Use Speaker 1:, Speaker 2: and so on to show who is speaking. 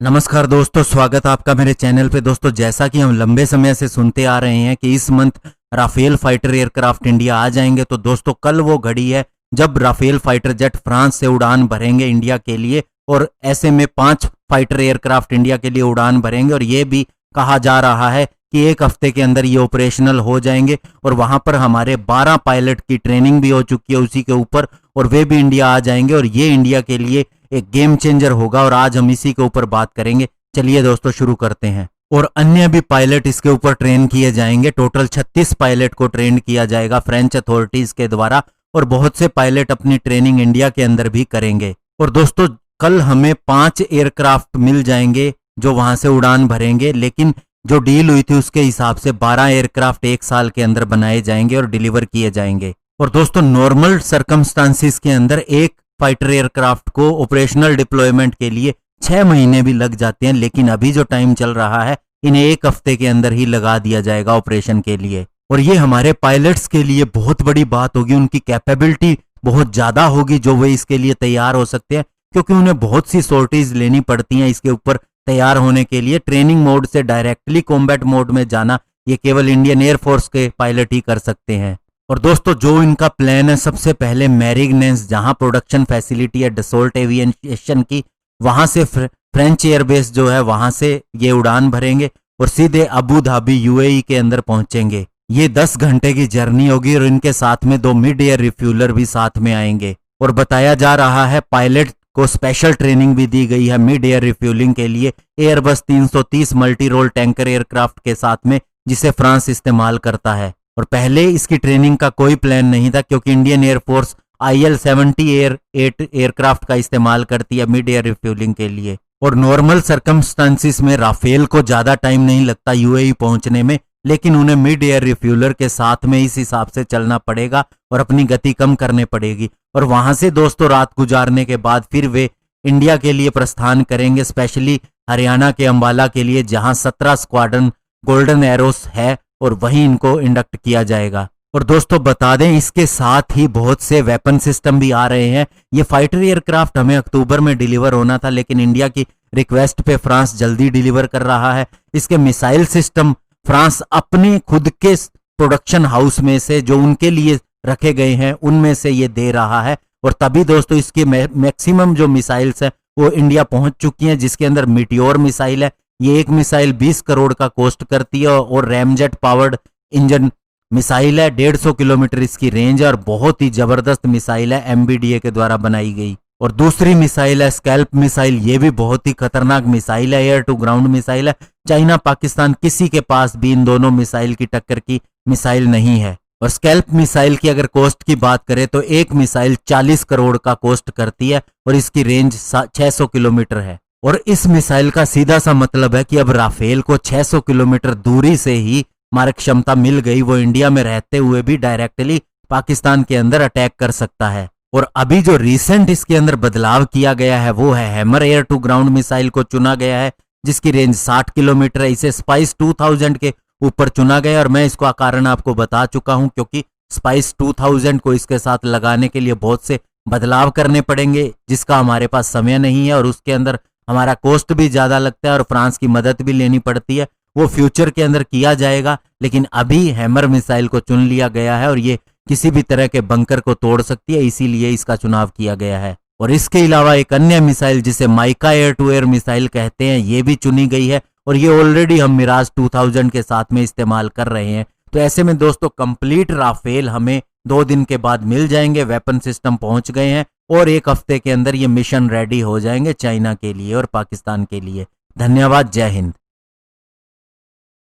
Speaker 1: नमस्कार दोस्तों, स्वागत आपका मेरे चैनल पे। दोस्तों, जैसा कि हम लंबे समय से सुनते आ रहे हैं कि इस month Rafale fighter aircraft India आ जाएंगे, तो दोस्तों कल वो घड़ी है जब राफेल फाइटर जेट फ्रांस से उड़ान भरेंगे इंडिया के लिए। और ऐसे में 5 फाइटर एयरक्राफ्ट इंडिया के लिए उड़ान भरेंगे और ये भी कहा जा रहा है कि 1 हफ्ते के अंदर ये ऑपरेशनल हो जाएंगे। और वहां पर हमारे 12 पायलट की ट्रेनिंग भी हो चुकी है उसी के ऊपर, और वे भी इंडिया आ जाएंगे और ये इंडिया के लिए एक गेम चेंजर होगा। और आज हम इसी के ऊपर बात करेंगे। चलिए दोस्तों शुरू करते हैं। और अन्य भी पायलट इसके ऊपर ट्रेन किए जाएंगे। टोटल 36 पायलट को ट्रेन किया जाएगा फ्रेंच अथॉरिटीज के द्वारा, और बहुत से पायलट अपनी ट्रेनिंग इंडिया के अंदर भी करेंगे। और दोस्तों कल हमें 5 एयरक्राफ्ट मिल जाएंगे जो वहां से उड़ान भरेंगे, लेकिन जो डील हुई थी उसके हिसाब से 12 एयरक्राफ्ट 1 साल के अंदर बनाए जाएंगे और डिलीवर किए जाएंगे। और दोस्तों नॉर्मल सर्कमस्टांसिस के अंदर एक फाइटर एयरक्राफ्ट को ऑपरेशनल डिप्लॉयमेंट के लिए 6 महीने भी लग जाते हैं, लेकिन अभी जो टाइम चल रहा है इन्हें 1 हफ्ते के अंदर ही लगा दिया जाएगा ऑपरेशन के लिए। और ये हमारे पायलट्स के लिए बहुत बड़ी बात होगी। उनकी कैपेबिलिटी बहुत ज्यादा होगी जो वे इसके लिए तैयार हो सकते हैं, क्योंकि उन्हें बहुत सी सॉर्टीज लेनी पड़ती हैं इसके ऊपर तैयार होने के लिए। ट्रेनिंग मोड से डायरेक्टली कॉम्बैट मोड में जाना ये केवल इंडियन एयरफोर्स के पायलट ही कर सकते हैं। और दोस्तों जो इनका प्लान है, सबसे पहले मैरिग्नेंस जहां प्रोडक्शन फैसिलिटी है डसोल्ट एविएशन की, वहां से फ्रेंच एयरबेस जो है वहां से ये उड़ान भरेंगे और सीधे अबू धाबी यूएई के अंदर पहुंचेंगे। ये 10 घंटे की जर्नी होगी और इनके साथ में 2 मिड एयर रिफ्यूलर भी साथ में आएंगे। और बताया जा रहा है पायलट को स्पेशल ट्रेनिंग भी दी गई है मिड एयर रिफ्यूलिंग के लिए Airbus 330 multi role tanker aircraft के साथ में, जिसे फ्रांस इस्तेमाल करता है। और पहले इसकी ट्रेनिंग का कोई प्लान नहीं था, क्योंकि इंडियन एयरफोर्स IL-70 एयरक्राफ्ट का इस्तेमाल करती है मिड एयर रिफ्यूलिंग के लिए। और नॉर्मल सर्कमस्टांसिस में राफेल को ज्यादा टाइम नहीं लगता यूएई पहुंचने में, लेकिन उन्हें मिड एयर रिफ्यूलर के साथ में इस हिसाब से चलना पड़ेगा और अपनी गति कम करने पड़ेगी। और वहां से दोस्तों रात गुजारने के बाद फिर वे इंडिया के लिए प्रस्थान करेंगे, स्पेशली हरियाणा के अंबाला के लिए, जहां 17 स्क्वाड्रन गोल्डन एरोस है और वहीं इनको इंडक्ट किया जाएगा। और दोस्तों बता दें इसके साथ ही बहुत से वेपन सिस्टम भी आ रहे हैं। ये फाइटर एयरक्राफ्ट हमें अक्टूबर में डिलीवर होना था, लेकिन इंडिया की रिक्वेस्ट पे फ्रांस जल्दी डिलीवर कर रहा है। इसके मिसाइल सिस्टम फ्रांस अपने खुद के प्रोडक्शन हाउस में से जो उनके लिए रखे गए हैं उनमें से ये दे रहा है। और तभी दोस्तों इसके मैक्सिमम जो मिसाइल्स हैं वो इंडिया पहुंच चुकी हैं, जिसके अंदर मीटियोर मिसाइल है। ये एक मिसाइल 20 करोड़ का कॉस्ट करती है और रैमजेट पावर्ड इंजन मिसाइल है। 150 किलोमीटर इसकी रेंज है और बहुत ही जबरदस्त मिसाइल है, MBDA के द्वारा बनाई गई। और दूसरी मिसाइल है स्कैल्प मिसाइल। ये भी बहुत ही खतरनाक मिसाइल है, एयर टू ग्राउंड मिसाइल है। चाइना पाकिस्तान किसी के पास भी इन दोनों मिसाइल की टक्कर की मिसाइल नहीं है। और स्कैल्प मिसाइल की अगर कॉस्ट की बात करें तो एक मिसाइल 40 करोड़ का कॉस्ट करती है और इसकी रेंज 600 किलोमीटर है। और इस मिसाइल का सीधा सा मतलब है कि अब राफेल को 600 किलोमीटर दूरी से ही मारक क्षमता मिल गई। वो इंडिया में रहते हुए भी डायरेक्टली पाकिस्तान के अंदर अटैक कर सकता है। और अभी जो रिसेंट इसके अंदर बदलाव किया गया है वो है Hammer air to ground missile को चुना गया है, जिसकी रेंज 60 किलोमीटर है। इसे स्पाइस 2000 के ऊपर चुना गया और मैं इसका कारण आपको बता चुका हूं, क्योंकि स्पाइस 2000 को इसके साथ लगाने के लिए बहुत से बदलाव करने पड़ेंगे, जिसका हमारे पास समय नहीं है और उसके अंदर हमारा कॉस्ट भी ज्यादा लगता है और फ्रांस की मदद भी लेनी पड़ती है। वो फ्यूचर के अंदर किया जाएगा, लेकिन अभी हैमर मिसाइल को चुन लिया गया है और ये किसी भी तरह के बंकर को तोड़ सकती है, इसीलिए इसका चुनाव किया गया है। और इसके अलावा एक अन्य मिसाइल जिसे MICA air to air missile कहते हैं, ये भी चुनी गई है और ये ऑलरेडी हम मिराज 2000 के साथ में इस्तेमाल कर रहे हैं। तो ऐसे में दोस्तों कंप्लीट राफेल हमें 2 दिन के बाद मिल जाएंगे। वेपन सिस्टम पहुंच गए हैं और 1 हफ्ते के अंदर ये मिशन रेडी हो जाएंगे चाइना के लिए और पाकिस्तान के लिए। धन्यवाद, जय हिंद।